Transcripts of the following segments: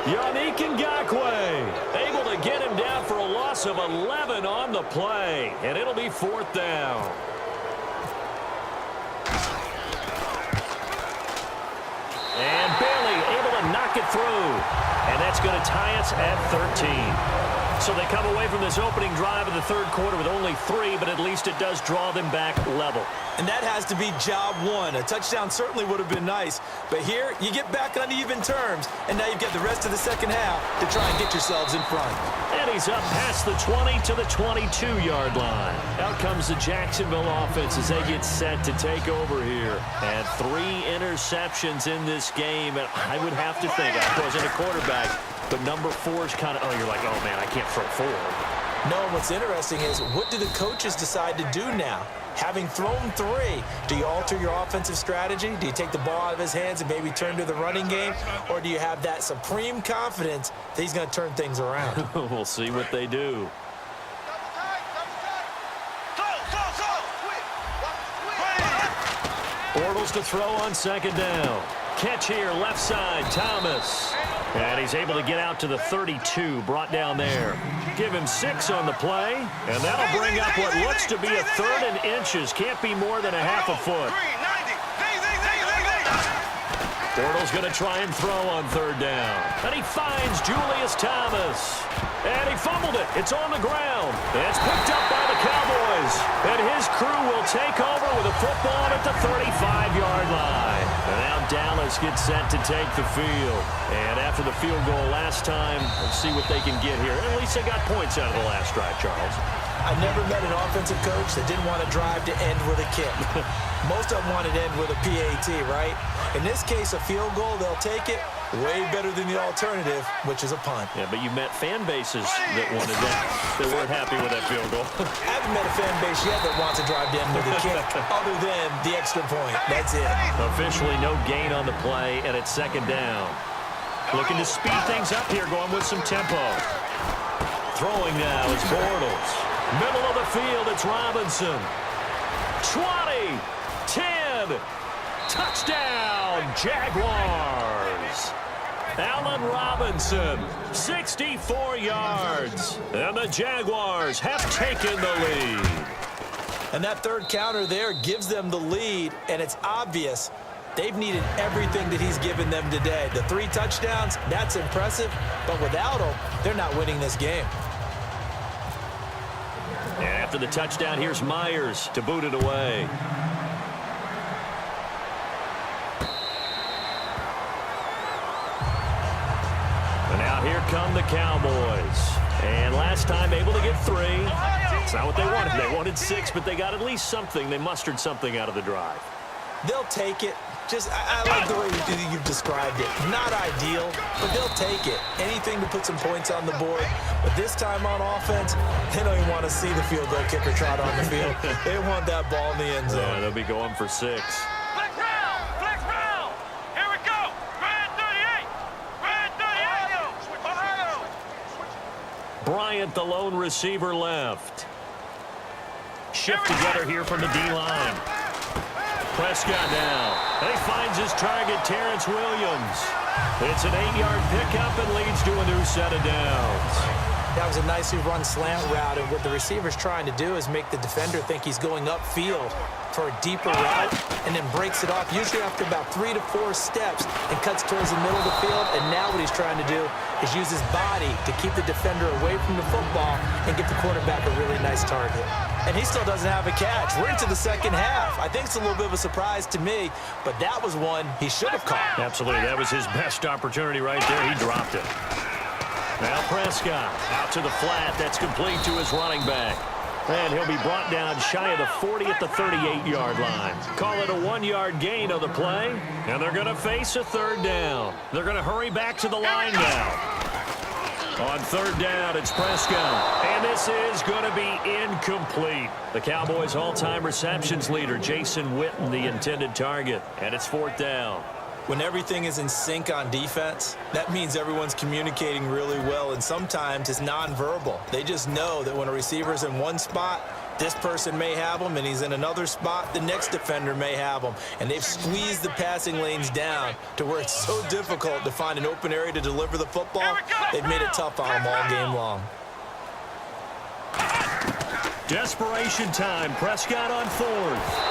Yannick Ngakoue able to get him down for a loss of 11 on the play, and it'll be 4th down. And Bailey able to knock it through, and that's going to tie us at 13. So they come away from this opening drive of the third quarter with only 3, but at least it does draw them back level. And that has to be job one. A touchdown certainly would have been nice, but here you get back on even terms, and now you've got the rest of the second half to try and get yourselves in front. And he's up past the 20 to the 22-yard line. Out comes the Jacksonville offense as they get set to take over here. And 3 interceptions in this game, and I would have to think, I wasn't a quarterback, but number 4 is kind of, you're like, oh, man, I can't throw 4. No, what's interesting is, what do the coaches decide to do now? Having thrown 3, do you alter your offensive strategy? Do you take the ball out of his hands and maybe turn to the running game? Or do you have that supreme confidence that he's going to turn things around? We'll see what they do. Bortles to throw on second down. Catch here, left side, Thomas. And he's able to get out to the 32, brought down there. Give him 6 on the play, and that'll bring up what looks to be a 3rd and inches. Can't be more than a half a foot. Bortles going to try and throw on 3rd down. And he finds Julius Thomas. And he fumbled it. It's on the ground. It's picked up by the Cowboys. And his crew will take over with a football at the 35-yard line. And now Dallas gets set to take the field. And after the field goal last time, let's see what they can get here. At least they got points out of the last drive, Charles. I never met an offensive coach that didn't want to drive to end with a kick. Most of them wanted to end with a PAT, right? In this case, a field goal, they'll take it. Way better than the alternative, which is a punt. Yeah, but you met fan bases that wanted that. They weren't happy with that field goal. I haven't met a fan base yet that wants to drive to end with a kick other than the extra point. That's it. Officially no gain on the play, and it's 2nd down. Looking to speed things up here, going with some tempo. Throwing now is Bortles. Middle of the field, it's Robinson. 20, 10, touchdown, Jaguars. Allen Robinson, 64 yards. And the Jaguars have taken the lead. And that 3rd counter there gives them the lead, and it's obvious they've needed everything that he's given them today. The 3 touchdowns, that's impressive, but without him, they're not winning this game. And after the touchdown, here's Myers to boot it away. And now here come the Cowboys. And last time able to get 3. It's not what they wanted. They wanted 6, but they got at least something. They mustered something out of the drive. They'll take it. I like the way you've described it. Not ideal, but they'll take it. Anything to put some points on the board. But this time on offense, they don't even want to see the field goal kicker trot on the field. They want that ball in the end zone. Yeah, they'll be going for 6. Flex round. Here we go. Red 38. Red 38. Ohio. Bryant, the lone receiver, left. Shift together here from the D-line. Prescott now. And he finds his target, Terrence Williams. It's an 8-yard pickup and leads to a new set of downs. That was a nicely run slant route, and what the receiver's trying to do is make the defender think he's going upfield for a deeper route and then breaks it off, usually after about 3 to 4 steps, and cuts towards the middle of the field. And now what he's trying to do is use his body to keep the defender away from the football and give the quarterback a really nice target. And he still doesn't have a catch. We're into the second half. I think it's a little bit of a surprise to me, but that was one he should have caught. Absolutely. That was his best opportunity right there. He dropped it. Now Prescott out to the flat. That's complete to his running back. And he'll be brought down shy of the 40 at the 38-yard line. Call it a 1-yard gain on the play, and they're going to face a 3rd down. They're going to hurry back to the line now. On 3rd down, it's Prescott. And this is going to be incomplete. The Cowboys' all-time receptions leader, Jason Witten, the intended target. And it's 4th down. When everything is in sync on defense, that means everyone's communicating really well, and sometimes it's nonverbal. They just know that when a receiver's in one spot, This person may have him, and he's in another spot. The next defender may have him. And they've squeezed the passing lanes down to where it's so difficult to find an open area to deliver the football. They've made it tough on him all game long. Desperation time. Prescott on fourth.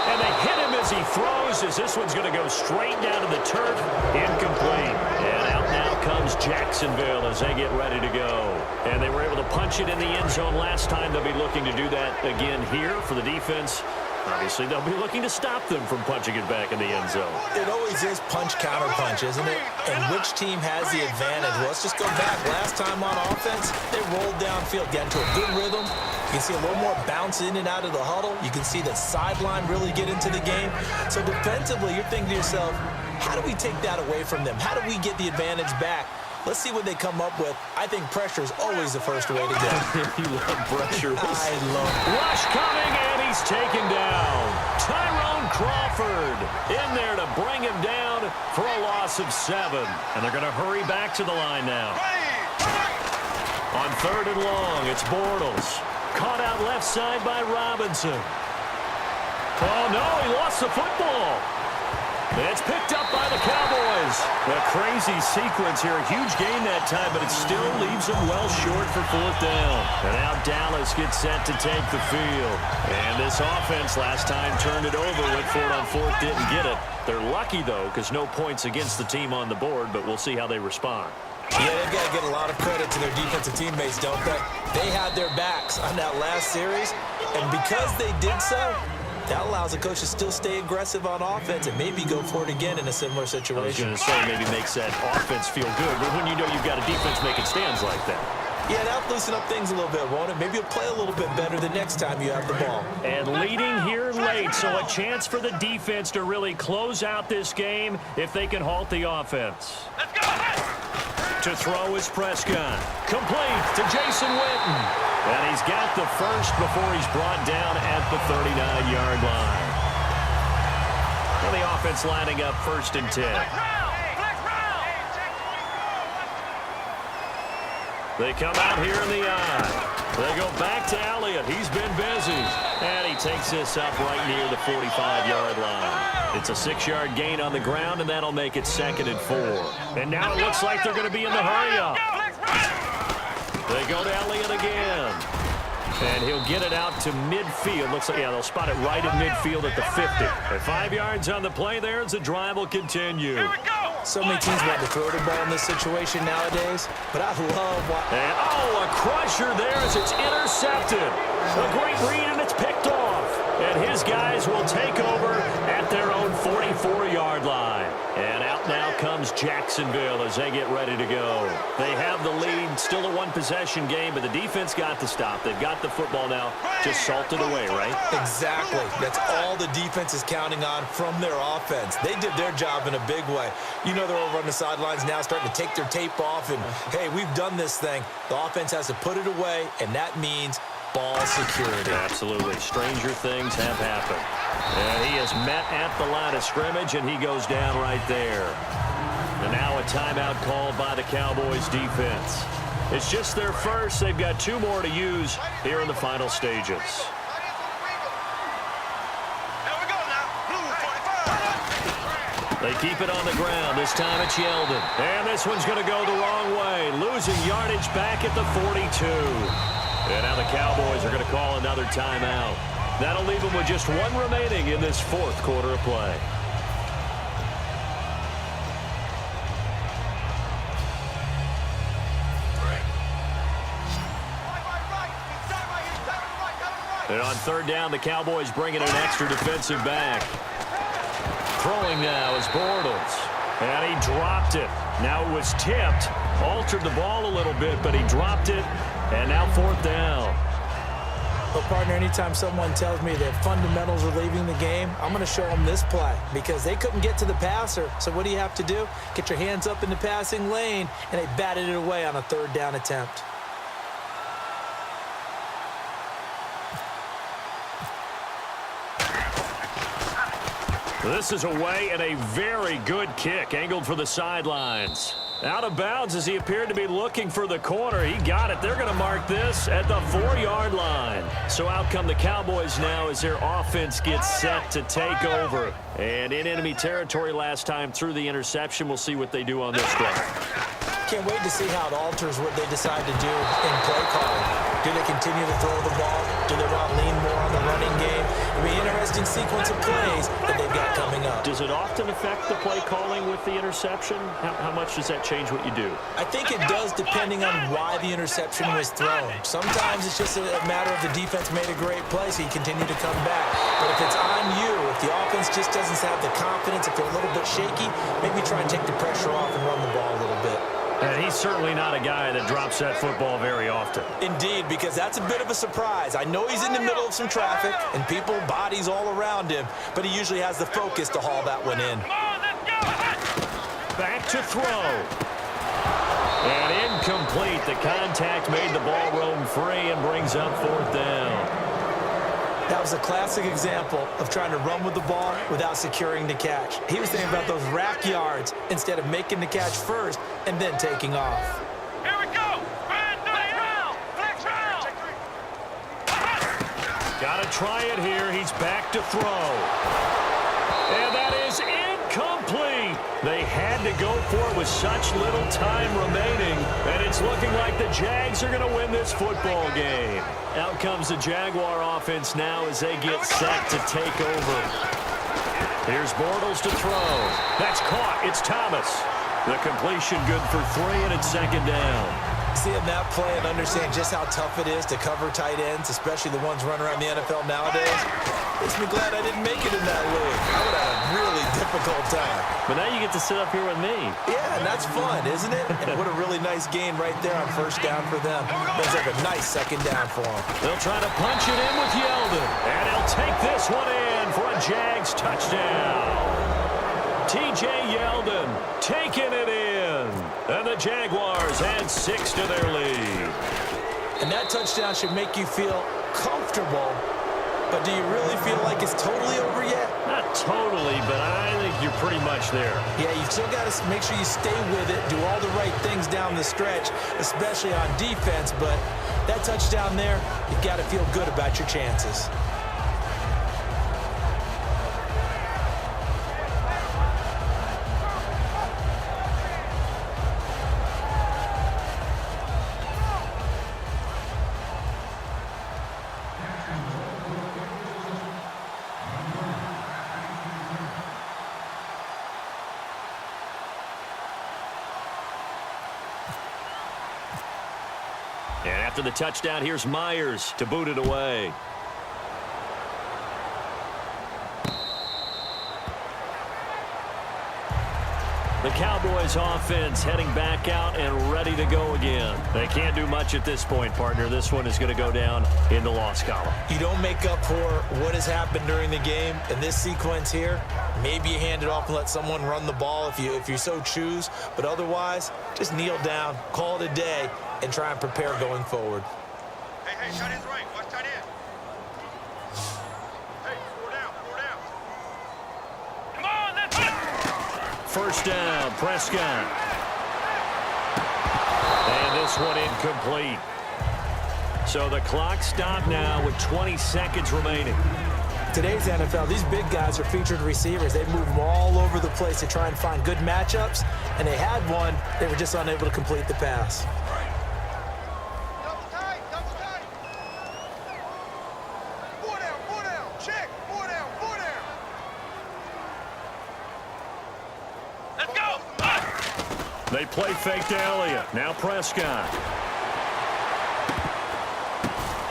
And they hit him as he throws, as this one's going to go straight down to the turf. Incomplete. And out now comes Jacksonville as they get ready to go. And they were able to punch it in the end zone last time. They'll be looking to do that again here for the defense. Obviously, they'll be looking to stop them from punching it back in the end zone. It always is punch-counter-punch, isn't it? And which team has the advantage? Well, let's just go back. Last time on offense, they rolled downfield, got into a good rhythm. You can see a little more bounce in and out of the huddle. You can see the sideline really get into the game. So defensively, you're thinking to yourself, how do we take that away from them? How do we get the advantage back? Let's see what they come up with. I think pressure is always the first way to go. You love pressure. I love it. Rush coming, and he's taken down. Tyrone Crawford in there to bring him down for a loss of 7. And they're going to hurry back to the line now. On 3rd and long, it's Bortles. Caught out left side by Robinson. Oh, no, he lost the football. It's picked up by the Cowboys. A crazy sequence here. A huge gain that time, but it still leaves them well short for 4th down. And now Dallas gets set to take the field. And this offense last time turned it over, went for it on 4th, didn't get it. They're lucky, though, because no points against the team on the board, but we'll see how they respond. Yeah, they've got to get a lot of credit to their defensive teammates, don't they? They had their backs on that last series, and because they did so, that allows the coach to still stay aggressive on offense and maybe go for it again in a similar situation. I was going to say maybe makes that offense feel good, but when you know you've got a defense making stands like that. Yeah, that'll loosen up things a little bit, won't it? Maybe you'll play a little bit better the next time you have the ball. And leading here late, so a chance for the defense to really close out this game if they can halt the offense. Let's go! To throw is Prescott. Complete to Jason Witten. And he's got the first before he's brought down at the 39-yard line. And the offense lining up 1st and 10. They come out here in the eye. They go back to Elliott. He's been busy. And he takes this up right near the 45-yard line. It's a 6-yard gain on the ground, and that'll make it 2nd and 4. And now it looks like they're going to be in the hurry-up. They go to Elliott again. And he'll get it out to midfield. Looks like, yeah, they'll spot it right at midfield at the 50. And 5 yards on the play there as the drive will continue. Here we go! So many teams want to throw the ball in this situation nowadays, but I love what... And, oh, a crusher there as it's intercepted. A great read, and it's picked off. And his guys will take over at their own 44-yard line. And out now comes Jacksonville as they get ready to go. They have the lead, still a one-possession game, but the defense got the stop. They've got the football now, just salted away, right? Exactly. That's all the defense is counting on from their offense. They did their job in a big way. You know they're over on the sidelines now starting to take their tape off, and, hey, we've done this thing. The offense has to put it away, and that means ball security. Absolutely. Stranger things have happened. And he is met at the line of scrimmage, and he goes down right there. And now a timeout called by the Cowboys defense. It's just their first. They've got 2 more to use here in the final stages. They keep it on the ground. This time it's Yeldon. And this one's going to go the wrong way. Losing yardage back at the 42. And now the Cowboys are going to call another timeout. That'll leave them with just 1 remaining in this 4th quarter of play. And on 3rd down, the Cowboys bring in an extra defensive back. Throwing now is Bortles. And he dropped it. Now it was tipped. Altered the ball a little bit, but he dropped it. And now 4th down. Well, partner, anytime someone tells me that fundamentals are leaving the game, I'm going to show them this play because they couldn't get to the passer. So what do you have to do? Get your hands up in the passing lane, and they batted it away on a 3rd down attempt. This is away and a very good kick angled for the sidelines. Out of bounds as he appeared to be looking for the corner. He got it. They're going to mark this at the 4-yard line. So out come the Cowboys now as their offense gets set to take over. And in enemy territory last time through the interception. We'll see what they do on this drive. Can't wait to see how it alters what they decide to do in play calling. Do they continue to throw the ball? Do they want to lean more on the running game? It'll be an interesting sequence of plays that they've got coming up. Does it often affect the play calling with the interception? How much does that change what you do? I think it does depending on why the interception was thrown. Sometimes it's just a matter of the defense made a great play, so you continue to come back. But if it's on you, if the offense just doesn't have the confidence, if they're a little bit shaky, maybe try and take the pressure off and run the ball a little bit. And he's certainly not a guy that drops that football very often. Indeed, because that's a bit of a surprise. I know he's in the middle of some traffic and people, bodies all around him, but he usually has the focus to haul that one in. Back to throw. And incomplete. The contact made the ball roam free and brings up 4th down. That was a classic example of trying to run with the ball without securing the catch. He was thinking about those rack yards instead of making the catch first and then taking off. Here we go. Flex round. Got to try it here. He's back to throw. And that is incomplete. They had to go for it with such little time remaining. And it's looking like the Jags are going to win this football game. Out comes the Jaguar offense now as they get set to take over. Here's Bortles to throw. That's caught. It's Thomas. The completion good for 3, and it's 2nd down. Seeing that play and understand just how tough it is to cover tight ends, especially the ones running around the NFL nowadays, makes me glad I didn't make it in that league. I would have a really difficult time. But now you get to sit up here with me. Yeah, and that's fun, isn't it? And what a really nice gain right there on 1st down for them. Looks like a nice 2nd down for them. They'll try to punch it in with Yeldon. And he'll take this one in for a Jags touchdown. T.J. Yeldon taking it in. And the Jaguars add 6 to their lead. And that touchdown should make you feel comfortable. But do you really feel like it's totally over yet? Not totally, but I think you're pretty much there. Yeah, you've still got to make sure you stay with it, do all the right things down the stretch, especially on defense. But that touchdown there, you've got to feel good about your chances. And after the touchdown, here's Myers to boot it away. The Cowboys offense heading back out and ready to go again. They can't do much at this point, partner. This one is going to go down in the loss column. You don't make up for what has happened during the game. In this sequence here, maybe you hand it off and let someone run the ball if you so choose. But otherwise, just kneel down, call it a day, and try and prepare going forward. Hey, tight end's right. Watch tight end. Hey, 4 down. Come on, let's go. 1st down, Prescott. And this one incomplete. So the clock stopped now with 20 seconds remaining. Today's NFL, these big guys are featured receivers. They move them all over the place to try and find good matchups, and they had one. They were just unable to complete the pass. Double tight. 4 down. Check. 4 down. Let's go. They play fake to Elliott. Now Prescott.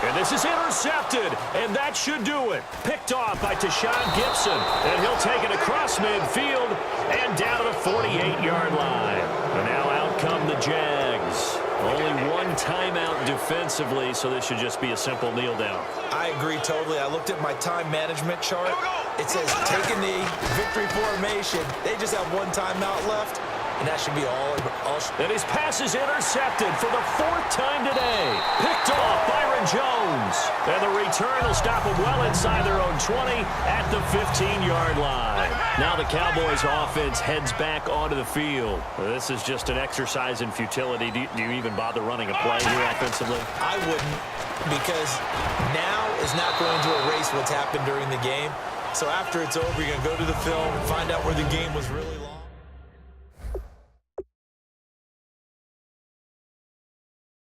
And this is intercepted, and that should do it. Picked off by Tashawn Gibson, and he'll take it across midfield and down to the 48-yard line. And now out come the Jags. Only one timeout defensively, so this should just be a simple kneel down. I agree totally. I looked at my time management chart. It says take a knee, victory formation. They just have one timeout left, and that should be all. And his pass is intercepted for the 4th time today. Picked off by Jones. And the return will stop them well inside their own 20 at the 15-yard line. Now the Cowboys offense heads back onto the field. This is just an exercise in futility. Do you even bother running a play here offensively? I wouldn't, because now is not going to erase what's happened during the game. So after it's over, you're going to go to the film and find out where the game was really lost.